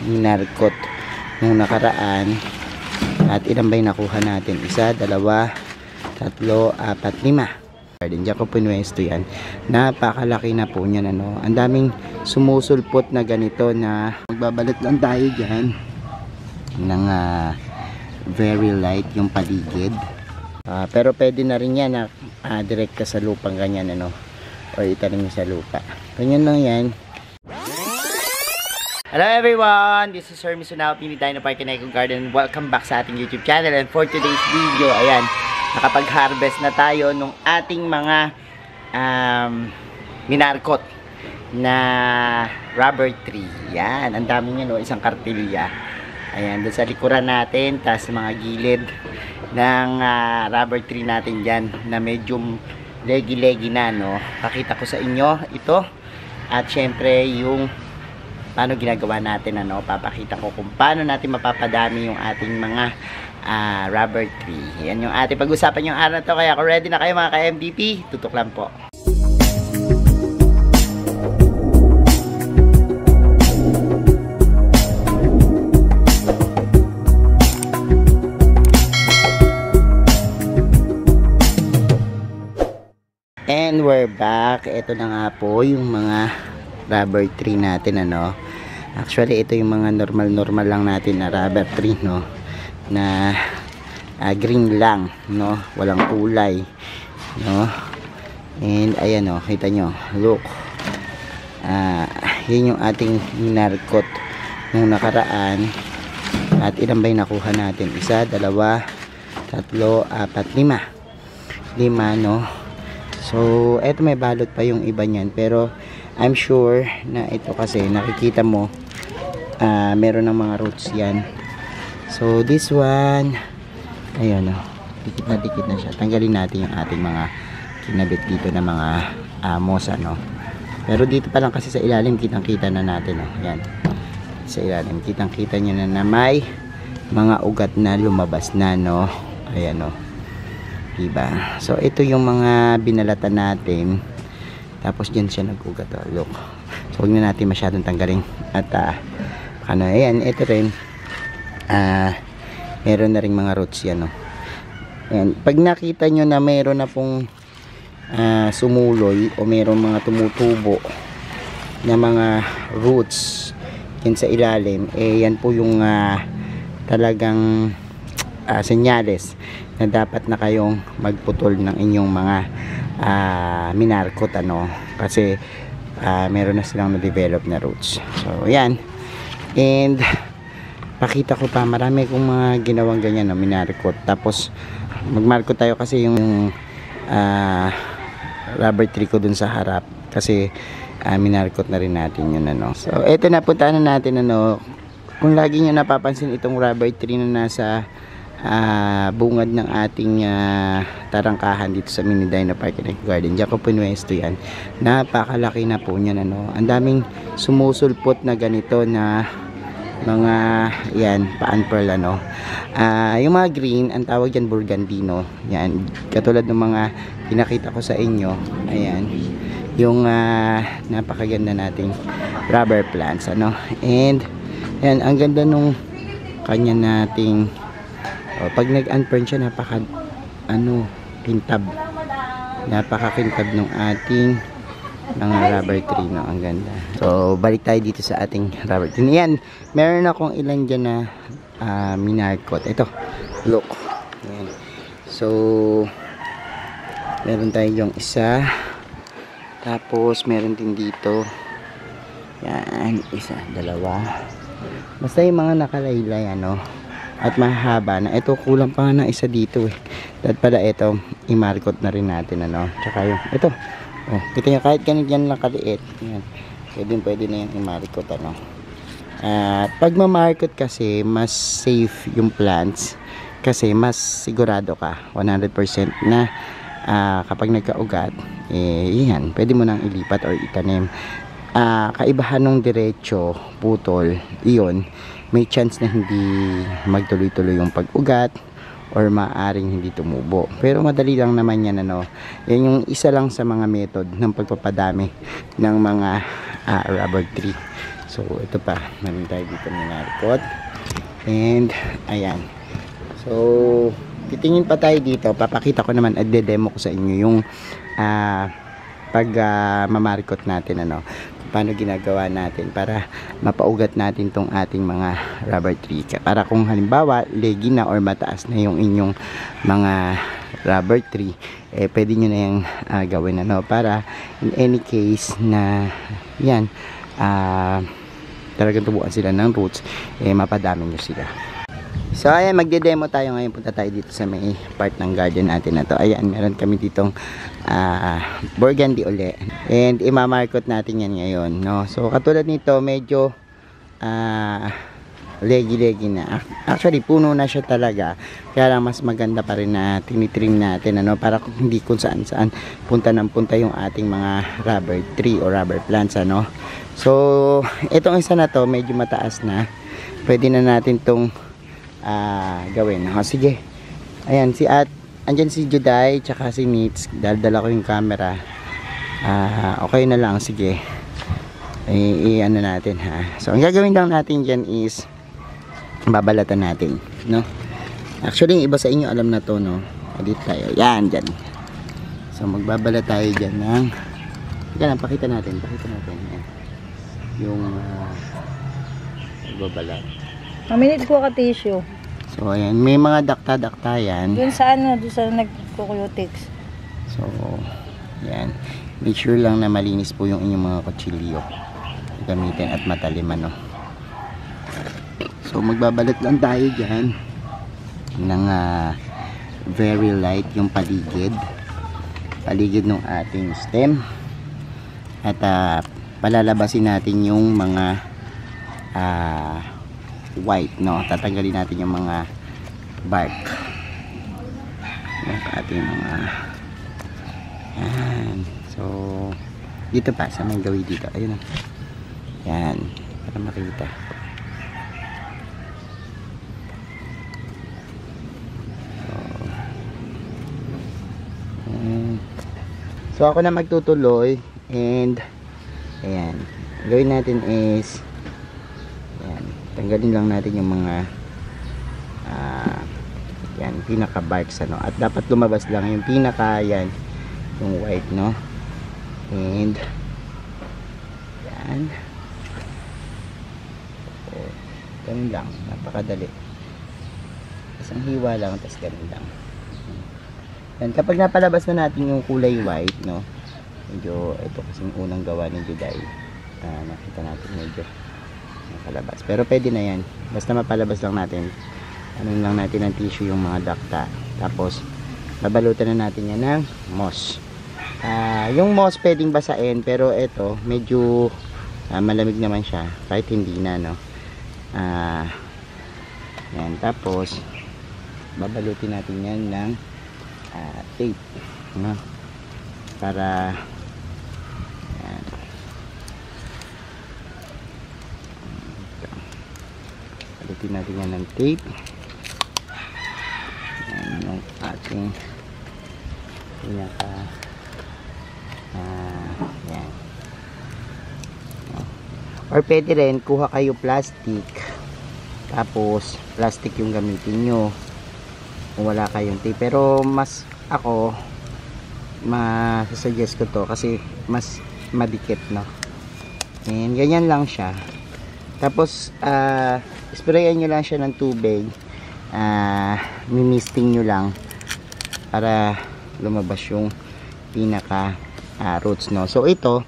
minarkot nung nakaraan. At ilan ba yung nakuha natin? 1, 2, 3, 4, 5. Diyan ko pinuwesto yan. Napakalaki na po niyan, ano. Ang daming sumusulpot na ganito na magbabalot lang tayo dyan ng very light yung paligid. Pero pwede na rin yan na direct ka sa lupang ganyan, ano, o itanim sa lupa. Ganyan lang yan. Hello everyone, this is Sir Misunaw, Pini Dino Park and Eco Garden. Welcome back sa ating YouTube channel. And for today's video, ayan, nakapag-harvest na tayo nung ating mga minarkot na rubber tree. Yan, ang dami niya, no, isang kartilya. Ayan, doon sa likuran natin, tas mga gilid ng rubber tree natin dyan na medyo legi-legi na, no. Pakita ko sa inyo ito. At syempre yung paano ginagawa natin, ano, papakita ko kung paano natin mapapadami yung ating mga rubber tree. Yan yung ating pag-usapan yung araw na to. Kaya kung ready na kayo mga ka-MVP, tutok lang po. And we're back. Ito na nga po yung mga rubber tree natin, ano. Actually, ito yung mga normal lang natin na rubber tree, no, na green lang, no, walang kulay, no. And ayan, no, kita nyo, look, yun yung ating minarkot nung nakaraan. At ilan ba yung nakuha natin? 1, 2, 3, 4, 5, no. So eto, may balot pa yung iba niyan, pero I'm sure na ito kasi nakikita mo meron ng mga roots yan. So this one, ayun, oh, dikit na siya. Tanggalin natin yung ating mga kinabit dito na mga moss, ano. Pero dito pa lang kasi sa ilalim kitang-kita na natin, oh. Yan. Sa ilalim kitang-kita niyo na may mga ugat na lumabas na, no. Ayan, oh. Diba? So ito yung mga binalatan natin. Tapos dyan siya nag-ugat, oh. Look. So huwag na natin masyadong tanggalin. At ano, ayan, ito rin meron na rin mga roots yan, no. Ayan. Pag nakita nyo na meron na pong sumuloy o meron mga tumutubo na mga roots yan sa ilalim, yan po yung talagang senyales na dapat na kayong magputol ng inyong mga minarkot, ano, kasi meron na silang na-develop na roots. So ayan. And pakita ko pa, marami kong mga ginawang ganyan, no, minarkot. Tapos magmarkot tayo kasi yung rubber tree ko dun sa harap, kasi minarkot na rin natin yun, ano. So eto, napuntahan na natin, ano. Kung lagi nyo napapansin itong rubber tree na nasa bungad ng ating tarangkahan dito sa Mini Dino Park and Eco Garden, diyan ko pinuwesto yan. Napakalaki na po niyan, ano. Ang daming sumusulpot na ganito na mga yan, paan pearl, ano. Yung mga green, ang tawag dyan burgandino. Yan, katulad ng mga pinakita ko sa inyo. Ayan, yung napakaganda nating rubber plants, ano. And yan, ang ganda nung kanya nating pag nag-unfern siya, napaka kintab, napakakintab ng ating mga rubber tree, no. Ang ganda. So balik tayo dito sa ating rubber tree. Yan, meron akong ilan dyan na minarkot. Ito, look. Yan. So meron tayo yung isa, tapos meron din dito, yan, isa, dalawa, basta yung mga nakalaylay, ano, at mahaba na. Ito, kulang pa nga na isa dito, eh. Dahil pala ito, imarkot na rin natin, ano. Tsaka yung, ito, oh, kita nyo, kahit ganyan lang kaliit, yan, pwede na yung imarkot, ano. At pag mamarkot kasi, mas safe yung plants, kasi mas sigurado ka 100% na kapag nagkaugat, yan, pwede mo nang ilipat or itanim. Kaibahan ng diretso, putol, iyon, may chance na hindi magtuloy-tuloy yung pag-ugat or maaring hindi tumubo. Pero madali lang naman yan, ano. Yan yung isa lang sa mga method ng pagpapadami ng mga rubber tree. So ito pa, meron tayo dito minarkot. And ayan. So titingin pa tayo dito, papakita ko naman at de-demo ko sa inyo yung pag mamarikot natin, ano, paano ginagawa natin para mapaugat natin tong ating mga rubber tree. Para kung halimbawa legi na or mataas na yung inyong mga rubber tree, pwede nyo na yung gawin, ano, para in any case na yan talagang tubuan sila ng roots, mapadami nyo sila. So ayan, magde-demo tayo ngayon. Punta tayo dito sa may part ng garden natin na to. Ayan, meron kami ditong burgundy uli. And imamarkot natin yan ngayon, no? So katulad nito, medyo legi-legi na. Actually, puno na siya talaga. Kaya lang mas maganda pa rin na tinitrim natin, ano? Para hindi kung saan-saan punta ng punta yung ating mga rubber tree or rubber plants, ano? So itong isa na to, medyo mataas na. Pwede na natin tong gawin. Sige. Ayan, andyan si Juday tsaka si Nitz. Dala ko yung camera. Okay na lang, sige. Ano natin, ha. So ang gagawin lang natin dyan is babalatan natin, no? Actually yung iba sa inyo alam na to, no? Edit tayo. Yan, dyan. So magbabalat tayo dyan ng yan, pakita natin. Yan. Yung magbabalat. Maminit ko ka tissue. So ayan, may mga dakta-dakta yan. Doon sa doon sa nagkukuyutics. So yan, make sure lang na malinis po yung inyong mga kutsilyo gamitin at matalim, ano. So magbabalat lang tayo dyan ng very light yung paligid ng ating stem, at palalabasin natin yung mga white, no. Tatanggalin natin yung mga bark ng ating mga yan. So dito pa sa may gawin dito, ayun na. Yan, para makita. So ako na magtutuloy, and ayan, gawin natin is ayan, tanggalin lang natin yung mga yan, pinaka barks, ano, at dapat lumabas lang yung pinaka, yan, yung white, no. And yan, so, ganun lang, napakadali. Isang hiwa lang, tapos ganun lang. Yan, kapag napalabas na natin yung kulay white, no, medyo, ito kasing unang gawa ng Juday, nakita natin medyo nakalabas, pero pwede na yan, basta mapalabas lang natin, ano lang natin ng tissue yung mga dakta, tapos babalutan na natin yan ng moss. Yung moss pwedeng basain, pero ito medyo malamig naman siya kahit hindi na, no. Yan, tapos babalutin natin yan ng tape, no, para yan, balutin natin yan ng tape. Yan yung ating pinaka yan, no. Or pwede rin kuha kayo plastic, tapos plastic yung gamitin nyo kung wala kayong tape, pero mas ako masasuggest ko to kasi mas madikit, no. And ganyan lang siya, tapos sprayan nyo lang siya ng tubig, mimisting nyo lang para lumabas yung pinaka roots, no. So ito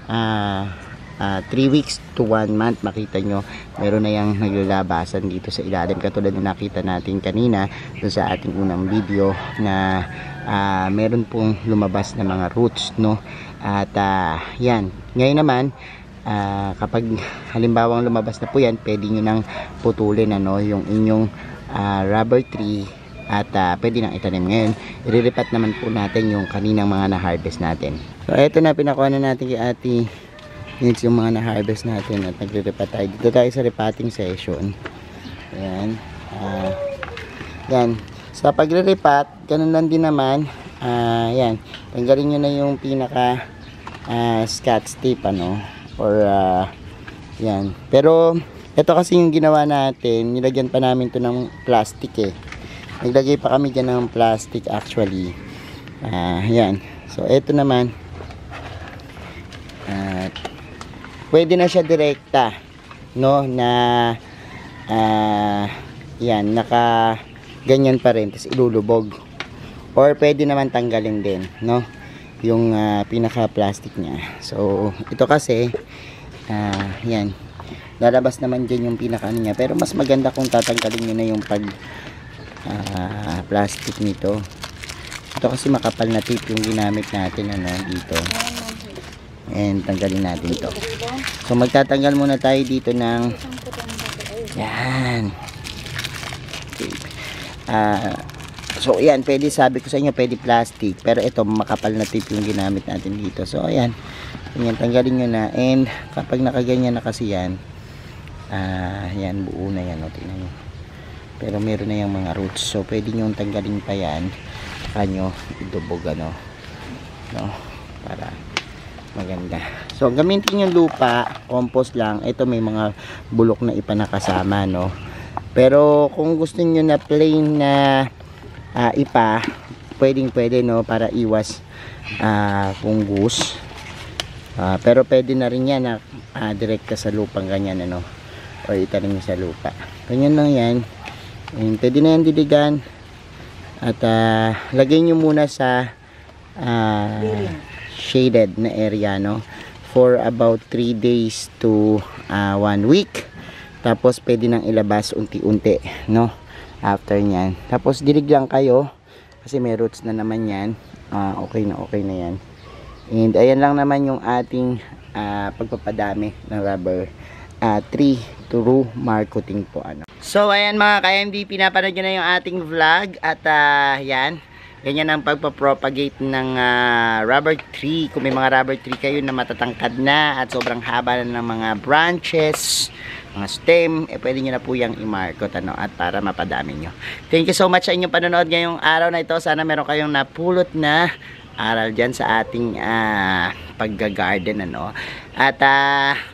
3 weeks to 1 month, makita nyo meron na yung naglalabasan dito sa ilalim, katulad na nakita natin kanina dun sa ating unang video na meron pong lumabas na mga roots, no. At yan, ngayon naman kapag halimbawang lumabas na po yan, pwede nyo nang putulin, ano, yung inyong rubber tree, at pwede nang itanim. Ngayon iriripat naman po natin yung kaninang mga na-harvest natin. So eto na, pinakuha na natin kay Ate Nitz yung mga na-harvest natin, at nagre-repat tayo. Dito tayo sa repotting session. Ayan. Yan. Sa pagre-repat, ganun lang din naman. Yan. Tanggalin nyo na yung pinaka scotch tape, ano, or Yan. Pero, ito kasi yung ginawa natin, nilagyan pa namin to ng plastic eh. Naglagay pa kami dyan ng plastic actually. Yan. So, ito naman. Pwede na siya direkta. No? Na, yan, naka, ganyan pa rin. Tapos ilulubog. Or pwede naman tanggalin din. No? Yung pinaka-plastic niya. So, ito kasi, yan. Lalabas naman dyan yung pinaka niya. Pero mas maganda kung tatanggalin nyo na yung plastic nito. Ito kasi makapal na tape yung ginamit natin dito. And tanggalin natin ito. So magtatanggal muna tayo dito ng yan. Okay. So yan, pwede, sabi ko sa inyo pwede plastic. Pero ito makapal na tape yung ginamit natin dito. So ayan. Yan, tanggalin nyo na. And kapag nakaganyan na kasi yan, yan, buo na yan. Tingnan nyo. Pero meron na yung mga roots. So pwede nyo tanggalin pa yan. Kanyo idubog no, para maganda. So gamitin yung lupa, compost lang. Ito may mga bulok na ipa nakasama no. Pero kung gusto niyo na plain na ipa, pwede no, para iwas fungus. Pero pwede na rin yan na direkta sa lupang ganyan ano, o itanim sa lupa. Ganyan lang yan. And pwede na yan diligan. At lagay nyo muna sa shaded na area no, for about 3 days to 1 week. Tapos pwede nang ilabas unti-unti no, after nyan. Tapos dilig lang kayo kasi may roots na naman yan. Okay na yan. And ayan lang naman yung ating pagpapadami ng rubber tree through marketing po ano. So ayan mga ka-MD, pinapanood nyo na yung ating vlog. At yan, ganyan ang pagpapropagate ng rubber tree. Kung may mga rubber tree kayo na matatangkad na at sobrang haba na ng mga branches, mga stem, pwede nyo na po yung i-market ano, at para mapadami nyo. Thank you so much sa inyong panonood ngayong araw na ito. Sana meron kayong napulot na aral dyan sa ating pagga-garden ano. At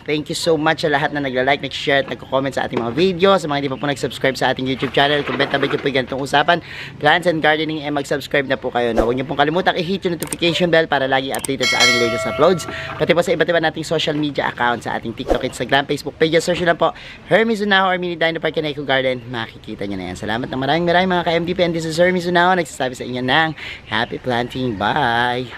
thank you so much sa lahat na nagla-like, nag-share at nagko-comment sa ating mga video. Sa mga hindi pa po nag-subscribe sa ating YouTube channel, kung benta ba po yung ganitong usapan, plants and gardening, mag-subscribe na po kayo. Huwag niyo pong kalimutan i-hit yung notification bell para lagi updated sa ating latest uploads. Pati po sa iba't iba nating social media accounts, sa ating TikTok, Instagram, Facebook page. Search nyo lang po Hermes Unaho or Mini Dino Park and Eco Garden. Makikita nyo na yan. Salamat na maraming mga ka-MDP, and this is Hermes Unaho, nagsasabi sa inyo ng happy planting. Bye!